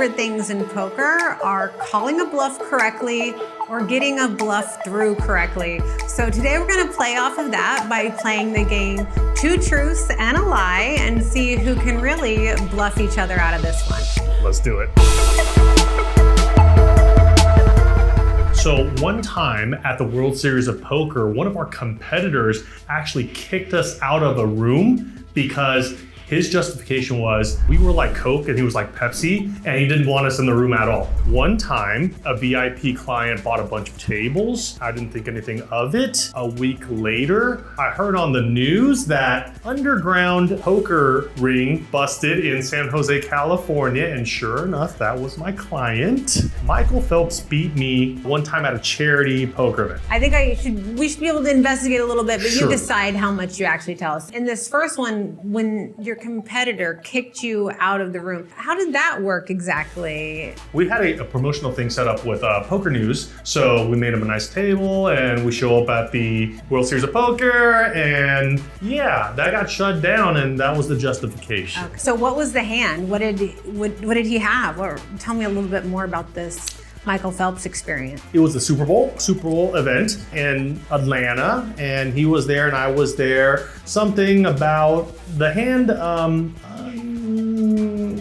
favorite things in poker are calling a bluff correctly or getting a bluff through correctly. So today we're gonna play off of that by playing the game Two Truths and a Lie and see who can really bluff each other out of this one. Let's do it. So one time at the World Series of Poker, one of our competitors actually kicked us out of a room because his justification was we were like Coke and he was like Pepsi, and he didn't want us in the room at all. One time, a VIP client bought a bunch of tables. I didn't think anything of it. A week later, I heard on the news that underground poker ring busted in San Jose, California, and sure enough, that was my client. Michael Phelps beat me one time at a charity poker event. I think we should be able to investigate a little bit, but Sure. You decide how much you actually tell us. In this first one, when your competitor kicked you out of the room, how did that work exactly? We had a promotional thing set up with Poker News. So we made him a nice table and we show up at the World Series of Poker, and yeah, that got shut down and that was the justification. Okay. So what was the hand? What did he have? Or tell me a little bit more about this Michael Phelps experience. It was the Super Bowl event in Atlanta, and he was there and I was there. Something about the hand,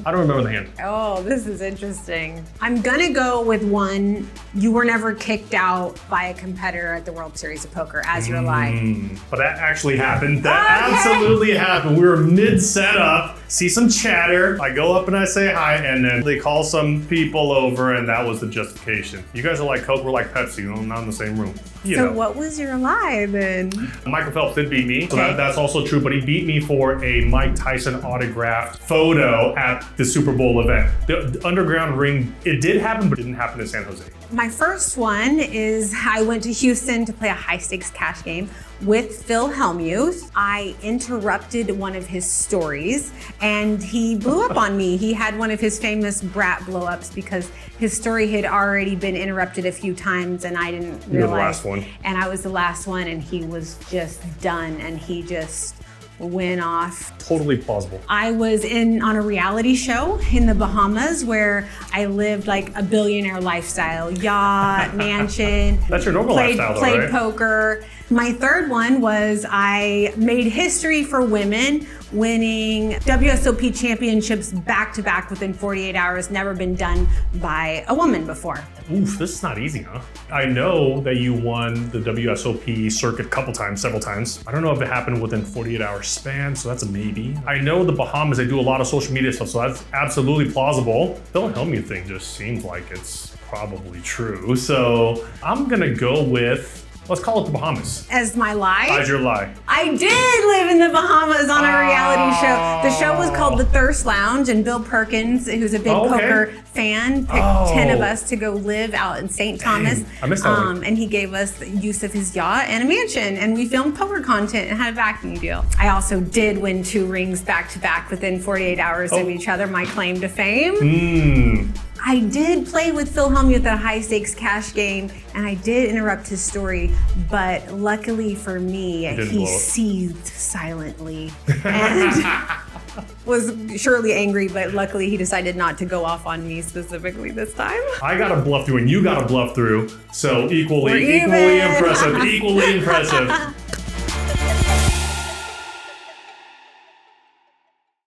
I don't remember the hand. Oh, this is interesting. I'm gonna go with one, you were never kicked out by a competitor at the World Series of Poker as your lie. But that actually happened. That absolutely happened. We were mid setup, see some chatter. I go up and I say hi, and then they call some people over, and that was the justification. You guys are like Coke, we're like Pepsi, not in the same room. So what was your lie then? Michael Phelps did beat me, so Okay. that's also true, but he beat me for a Mike Tyson autographed photo at the Super Bowl event. The underground ring, it did happen, but it didn't happen in San Jose. My first one is I went to Houston to play a high stakes cash game with Phil Hellmuth. I interrupted one of his stories and he blew up on me. He had one of his famous brat blow ups because his story had already been interrupted a few times and I didn't realize. You were the last one. And I was the last one and he was just done and he just went off. Totally plausible. I was on a reality show in the Bahamas where I lived like a billionaire lifestyle, yacht, mansion. That's your normal lifestyle though, Played right? poker. My third one was I made history for women, winning WSOP championships back-to-back within 48 hours, never been done by a woman before. Oof, this is not easy, huh? I know that you won the WSOP circuit several times. I don't know if it happened within 48-hour span, so that's a maybe. I know the Bahamas, they do a lot of social media stuff, so that's absolutely plausible. Phil Hellmuth thing just seems like it's probably true. So I'm gonna go with, let's call it the Bahamas. As my lie? As your lie. I did live in the Bahamas on a reality show. The show was called The Thirst Lounge, and Bill Perkins, who's a big poker fan, picked 10 of us to go live out in St. Thomas. I missed that one. And he gave us the use of his yacht and a mansion, and we filmed poker content and had a backing deal. I also did win 2 rings back to back within 48 hours of each other, my claim to fame. I did play with Phil Hellmuth at a high stakes cash game, and I did interrupt his story, but luckily for me, he seethed silently and was surely angry, but luckily he decided not to go off on me specifically this time. I got a bluff through and you got a bluff through, so equally We're even. impressive, equally impressive.